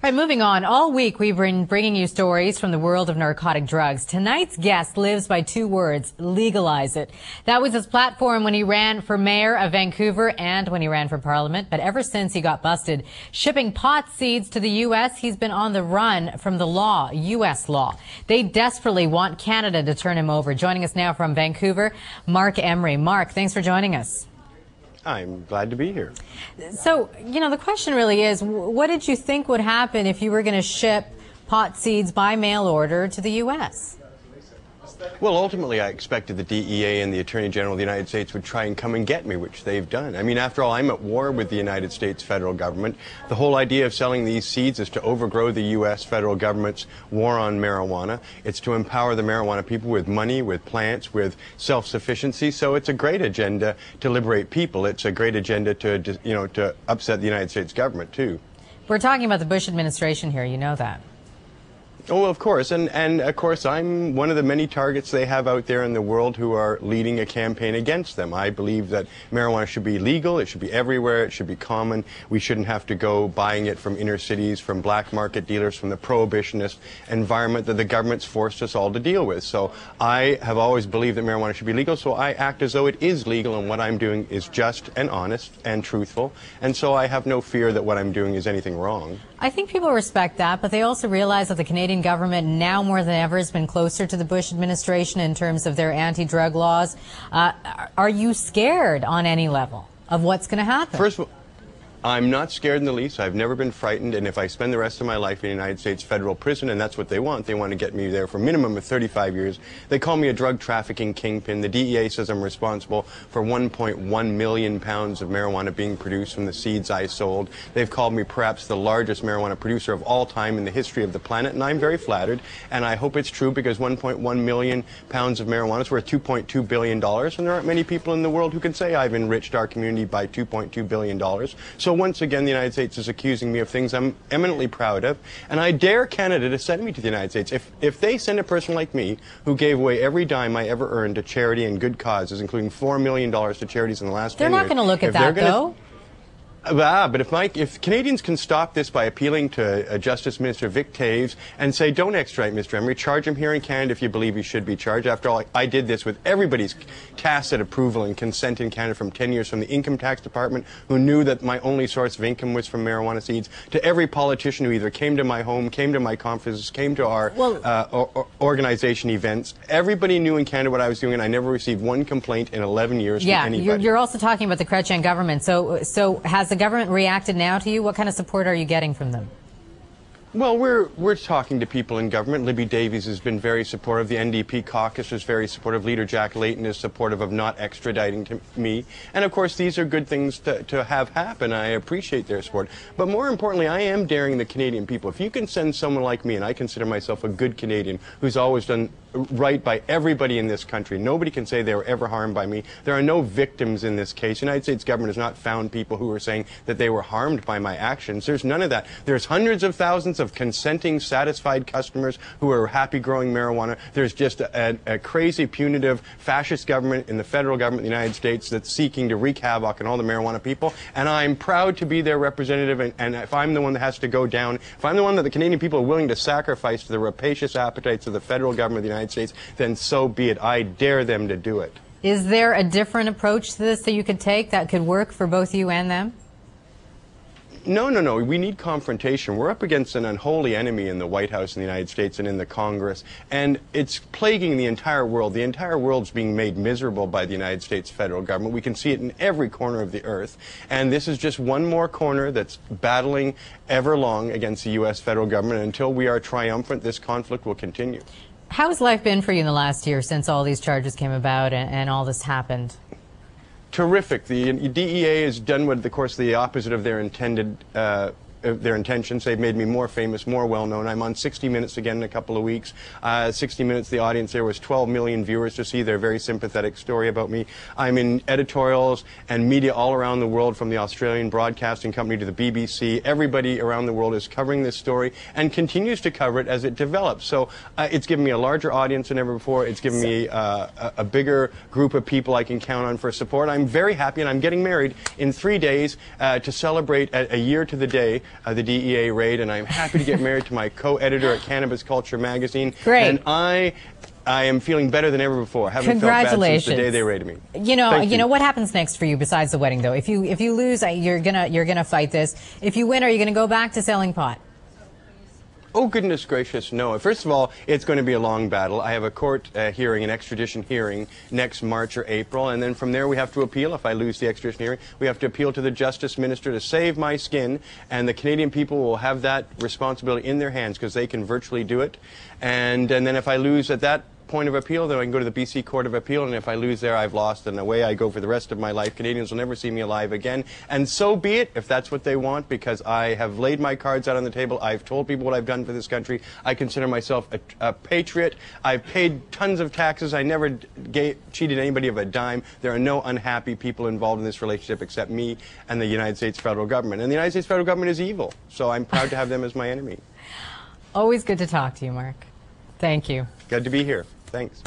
All right, moving on. All week we've been bringing you stories from the world of narcotic drugs. Tonight's guest lives by two words: legalize it. That was his platform when he ran for mayor of Vancouver and when he ran for parliament. But ever since he got busted shipping pot seeds to the U.S., he's been on the run from the law, U.S. law. They desperately want Canada to turn him over. Joining us now from Vancouver, Mark Emery. Mark, thanks for joining us. I'm glad to be here. So, the question really is, what did you think would happen if you were going to ship pot seeds by mail order to the U.S.? Well, ultimately, I expected the DEA and the Attorney General of the United States would try and come and get me, which they've done. I mean, after all, I'm at war with the United States federal government. The whole idea of selling these seeds is to overgrow the U.S. federal government's war on marijuana. It's to empower the marijuana people with money, with plants, with self-sufficiency. So it's a great agenda to liberate people. It's a great agenda to upset the United States government, too. We're talking about the Bush administration here. You know that. Oh, of course, and of course I'm one of the many targets they have out there in the world who are leading a campaign against them. I believe that marijuana should be legal, it should be everywhere, it should be common. We shouldn't have to go buying it from inner cities, from black market dealers, from the prohibitionist environment that the government's forced us all to deal with. So I have always believed that marijuana should be legal, so I act as though it is legal, and what I'm doing is just and honest and truthful, and so I have no fear that what I'm doing is anything wrong. I think people respect that, but they also realize that the Canadian government now more than ever has been closer to the Bush administration in terms of their anti-drug laws. Are you scared on any level of what's going to happen? First of all, I'm not scared in the least. I've never been frightened, and if I spend the rest of my life in the United States federal prison, and that's what they want to get me there for a minimum of 35 years. They call me a drug trafficking kingpin. The DEA says I'm responsible for 1.1 million pounds of marijuana being produced from the seeds I sold. They've called me perhaps the largest marijuana producer of all time in the history of the planet, and I'm very flattered, and I hope it's true, because 1.1 million pounds of marijuana is worth $2.2 billion, and there aren't many people in the world who can say I've enriched our community by $2.2 billion. So once again, the United States is accusing me of things I'm eminently proud of, and I dare Canada to send me to the United States. If they send a person like me, who gave away every dime I ever earned to charity and good causes, including $4 million to charities in the last 10 years. They're not going to look at that, though. But if Canadians can stop this by appealing to Justice Minister Vic Taves and say, don't extradite Mr. Emery, charge him here in Canada if you believe he should be charged. After all, I did this with everybody's tacit approval and consent in Canada from 10 years, from the Income Tax Department, who knew that my only source of income was from marijuana seeds, to every politician who either came to my home, came to my conferences, came to our organization events. Everybody knew in Canada what I was doing, and I never received one complaint in 11 years from anybody. Yeah, you're also talking about the Chrétien government. So has the government reacted now to you? What kind of support are you getting from them? Well, we're talking to people in government. Libby Davies has been very supportive. The NDP caucus is very supportive. Leader Jack Layton is supportive of not extraditing to me. And of course, these are good things to have happen. I appreciate their support. But more importantly, I am daring the Canadian people. If you can send someone like me, and I consider myself a good Canadian who's always done right by everybody in this country. Nobody can say they were ever harmed by me. There are no victims in this case. The United States government has not found people who are saying that they were harmed by my actions. There's none of that. There's hundreds of thousands of consenting, satisfied customers who are happy growing marijuana. There's just a crazy, punitive, fascist government in the federal government of the United States that's seeking to wreak havoc on all the marijuana people. And I'm proud to be their representative. And if I'm the one that has to go down, if I'm the one that the Canadian people are willing to sacrifice to the rapacious appetites of the federal government of the United States, then so be it. I dare them to do it. Is there a different approach to this that you could take that could work for both you and them? No. We need confrontation. We're up against an unholy enemy in the White House in the United States and in the Congress, and it's plaguing the entire world. The entire world's being made miserable by the United States federal government. We can see it in every corner of the earth, and this is just one more corner that's battling everlong against the U.S. federal government. And until we are triumphant, this conflict will continue. How has life been for you in the last year since all these charges came about and all this happened? Terrific. The DEA has done what, of course, the opposite of their intended their intentions. They've made me more famous, more well-known. I'm on 60 Minutes again in a couple of weeks. 60 Minutes, the audience there was 12 million viewers to see their very sympathetic story about me. I'm in editorials and media all around the world, from the Australian Broadcasting Company to the BBC. Everybody around the world is covering this story and continues to cover it as it develops. So it's given me a larger audience than ever before. It's given me a bigger group of people I can count on for support. I'm very happy, and I'm getting married in 3 days to celebrate a year to the day the DEA raid, and I'm happy to get married to my co-editor at Cannabis Culture magazine. Great. And I am feeling better than ever before. Haven't felt bad since the day they raided me. You know what happens next for you besides the wedding, though? If you lose, you're gonna fight this. If you win, are you gonna go back to selling pot? Oh, goodness gracious, no. First of all, it's going to be a long battle. I have a court hearing, an extradition hearing, next March or April, and then from there we have to appeal. If I lose the extradition hearing, we have to appeal to the Justice Minister to save my skin, and the Canadian people will have that responsibility in their hands because they can virtually do it. And then if I lose at that point of appeal, then I can go to the BC Court of Appeal, and if I lose there, I've lost, and away I go for the rest of my life. Canadians will never see me alive again, and so be it if that's what they want, because I have laid my cards out on the table. I've told people what I've done for this country. I consider myself a patriot. I've paid tons of taxes. I never cheated anybody of a dime. There are no unhappy people involved in this relationship except me and the United States federal government, and the United States federal government is evil, so I'm proud to have them as my enemy. Always good to talk to you, Mark. Thank you. Good to be here. Thanks.